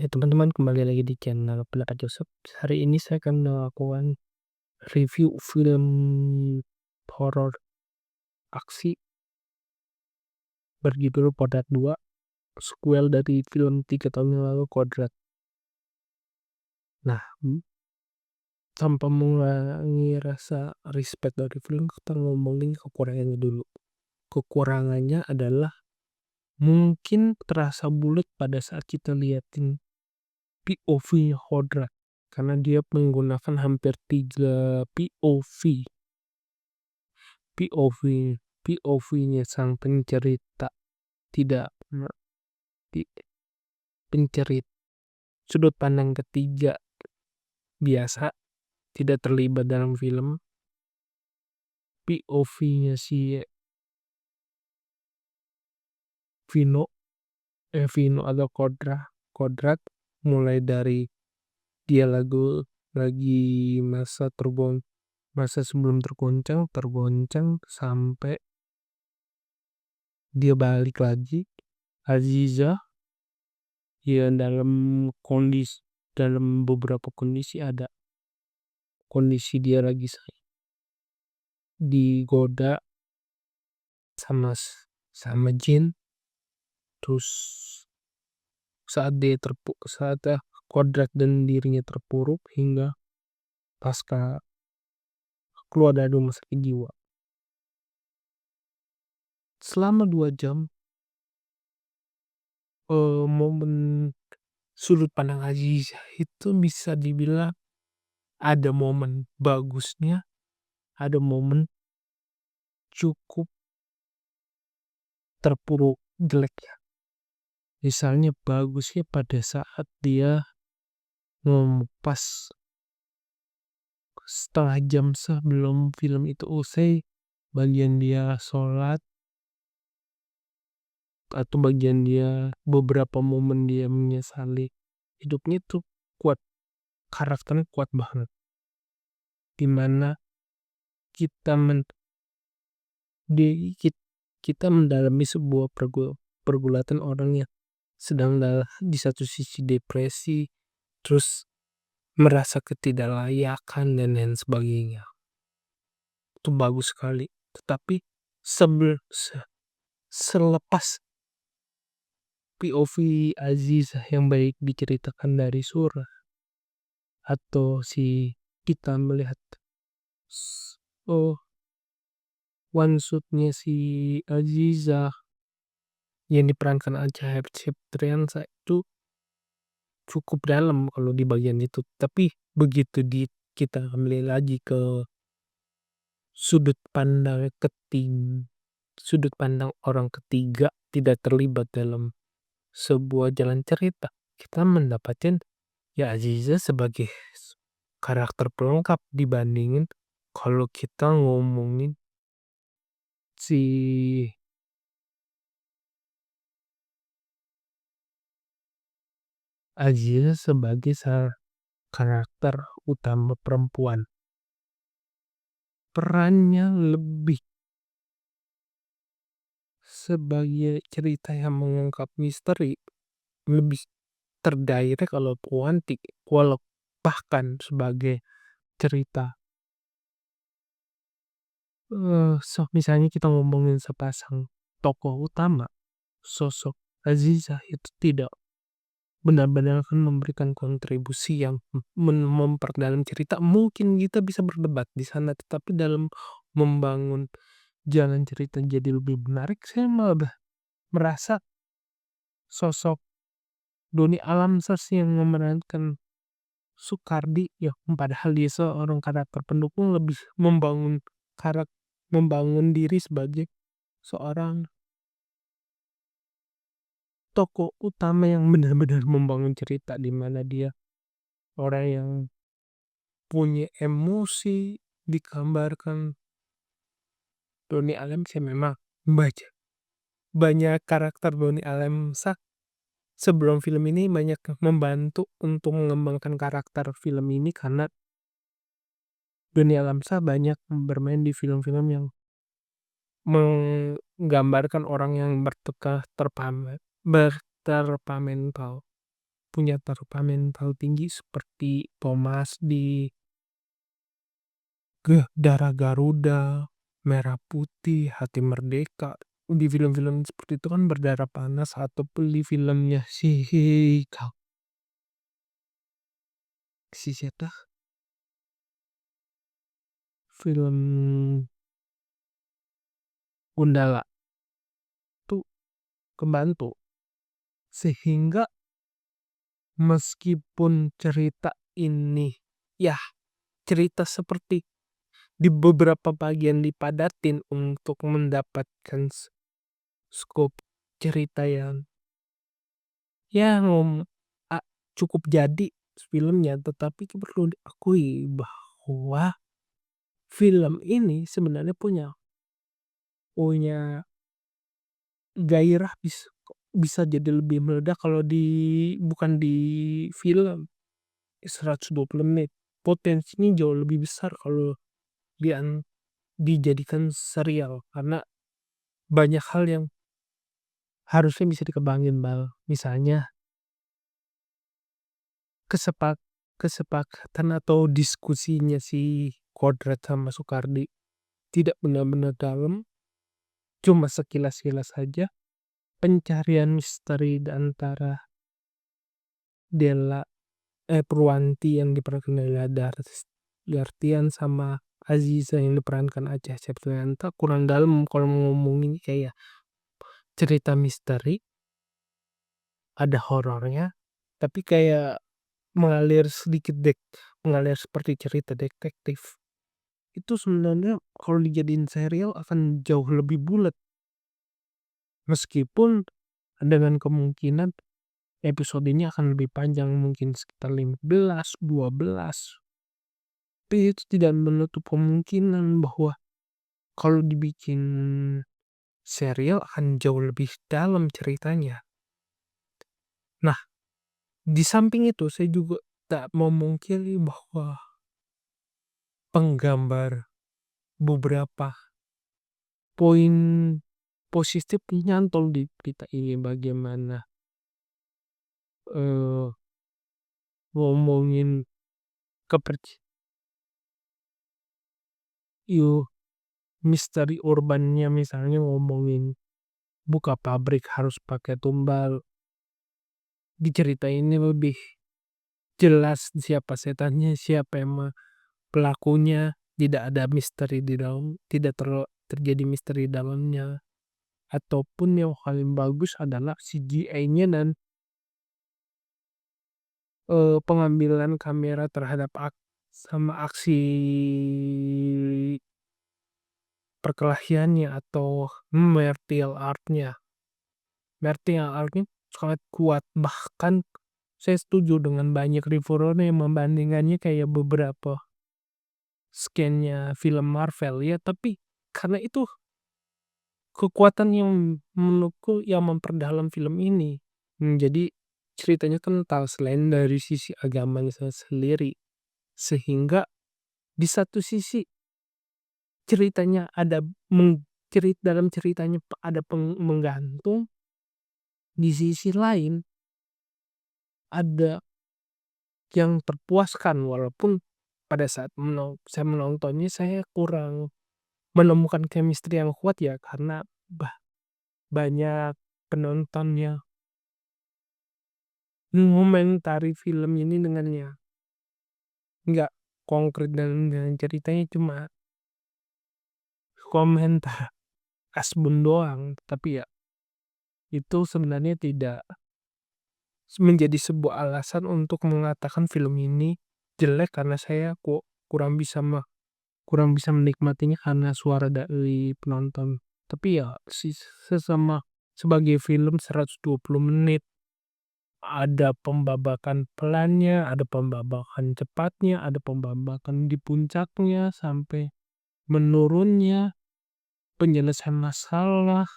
Hai teman-teman, kembali lagi di channel Pendapat Joseph. Hari ini saya akan melakukan review film horor aksi berjudul Kodrat 2, sequel dari film 3 tahun yang lalu, Kodrat. Nah, tanpa mengurangi rasa respect dari film, kita ngomongin kekurangannya dulu. Kekurangannya adalah mungkin terasa bulat pada saat kita liatin POV Kodrat, karena dia menggunakan hampir 3 POV-nya sang pencerita, tidak pencerita sudut pandang ketiga biasa tidak terlibat dalam film. POV-nya si Vino atau Kodrat, mulai dari dia lagi masa sebelum tergoncang sampai dia balik lagi. Aziza ya dalam beberapa kondisi ada kondisi dia lagi digoda sama jin, terus saat Kodrat dan dirinya terpuruk hingga pasca keluar dari rumah sakit jiwa. Selama 2 jam momen sudut pandang Aziza itu bisa dibilang ada momen bagusnya, ada momen cukup terpuruk jeleknya. Misalnya bagusnya pada saat dia pas setengah jam sebelum film itu usai, bagian dia sholat atau bagian dia beberapa momen dia menyesali hidupnya tuh kuat, karakternya kuat banget, dimana kita mendalami sebuah pergulatan orang yang sedang di satu sisi depresi, terus merasa ketidaklayakan dan lain sebagainya. Itu bagus sekali. Tetapi selepas POV Aziza yang baik diceritakan dari surah, atau kita melihat one shotnya si Aziza yang diperankan Acha Septriansa itu cukup dalam kalau di bagian itu. Tapi begitu kita kembali lagi ke sudut pandang orang ketiga, tidak terlibat dalam sebuah jalan cerita, kita mendapatkan ya Aziza sebagai karakter pelengkap dibandingin kalau kita ngomongin si Aziza sebagai karakter utama perempuan. Perannya lebih sebagai cerita yang mengungkap misteri, lebih terdirect kalau bahkan sebagai cerita misalnya kita ngomongin sepasang tokoh utama, sosok Aziza itu tidak benar-benar akan memberikan kontribusi yang memperdalam cerita. Mungkin kita bisa berdebat di sana, tetapi dalam membangun jalan cerita jadi lebih menarik, saya malah merasa sosok Doni Alamsyah yang memerankan Sukardi, ya padahal dia seorang karakter pendukung, lebih membangun diri sebagai seorang tokoh utama yang benar-benar membangun cerita, di mana dia orang yang punya emosi. Digambarkan Doni Alamsyah memang banyak karakter Doni Alamsyah sebelum film ini banyak membantu untuk mengembangkan karakter film ini, karena Doni Alamsyah banyak bermain di film-film yang menggambarkan orang yang bertemperamental, punya taruhan mental tinggi seperti Thomas di Darah Garuda, Merah Putih, Hati Merdeka. Di film-film seperti itu kan berdarah panas, atau di filmnya si siapa? Film Gundala tuh kebantu. Sehingga meskipun cerita ini, ya cerita seperti di beberapa bagian dipadatin untuk mendapatkan skop cerita yang ya a cukup jadi filmnya, tetapi perlu diakui bahwa film ini sebenarnya punya punya gairah bisa jadi lebih meledak kalau bukan di film 120 menit. Potensinya jauh lebih besar kalau dijadikan serial, karena banyak hal yang harusnya bisa dikembangin, Bal. Misalnya kesepak kesepakatan atau diskusinya si Kodrat sama Soekardi tidak benar-benar dalam, cuma sekilas-kilas saja. Pencarian misteri antara Della Purwanti yang diperankan oleh Dartian sama Aziza yang diperankan Acha Septrianta kurang dalam kalau ngomongin kayak cerita misteri, ada horornya, tapi kayak mengalir seperti cerita detektif. Itu sebenarnya kalau dijadiin serial akan jauh lebih bulat. Meskipun dengan kemungkinan episode ini akan lebih panjang, mungkin sekitar 15, 12. Tapi itu tidak menutup kemungkinan bahwa kalau dibikin serial akan jauh lebih dalam ceritanya. Nah, di samping itu saya juga tak memungkiri bahwa penggambar beberapa poin positif nyantol di cerita ini. Bagaimana eh ngomongin kepercayaan misteri urbannya, misalnya ngomongin buka pabrik harus pakai tumbal. Di cerita ini lebih jelas siapa setannya, siapa emang pelakunya, tidak ada misteri di dalam, tidak terjadi misteri di dalamnya. Ataupun yang paling bagus adalah CGI-nya dan pengambilan kamera terhadap sama aksi perkelahiannya atau martial artnya. Martial artnya sangat kuat, bahkan saya setuju dengan banyak reviewernya yang membandingkannya kayak beberapa scan-nya film Marvel ya, tapi karena itu kekuatan yang menurutku yang memperdalam film ini. Jadi ceritanya kental selain dari sisi agamanya sendiri. Sehingga di satu sisi ceritanya ada dalam ceritanya ada menggantung, di sisi lain ada yang terpuaskan, walaupun pada saat saya menontonnya saya kurang menemukan chemistry yang kuat ya, karena banyak penonton yang mengomentari film ini dengannya nggak konkret dan ceritanya cuma komentar kasbon doang. Tapi ya itu sebenarnya tidak menjadi sebuah alasan untuk mengatakan film ini jelek, karena saya kok kurang bisa menikmatinya karena suara dari penonton. Tapi ya sesama sebagai film 120 menit, ada pembabakan pelannya, ada pembabakan cepatnya, ada pembabakan di puncaknya sampai menurunnya, penyelesaian masalah,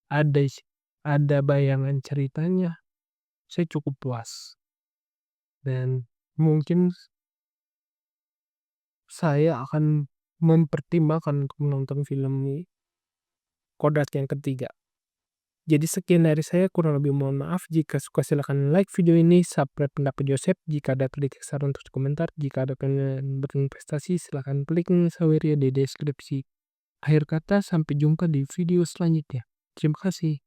ada ada bayangan ceritanya. Saya cukup puas. Dan mungkin saya akan mempertimbangkan untuk menonton film ini Kodrat yang ketiga. Jadi sekian dari saya, kurang lebih mohon maaf. Jika suka silahkan like video ini, subscribe pendapat Joseph. Jika ada kritik saran untuk komentar, jika ada pengen berinvestasi, silahkan klik link saweria di deskripsi. Akhir kata, sampai jumpa di video selanjutnya. Terima kasih.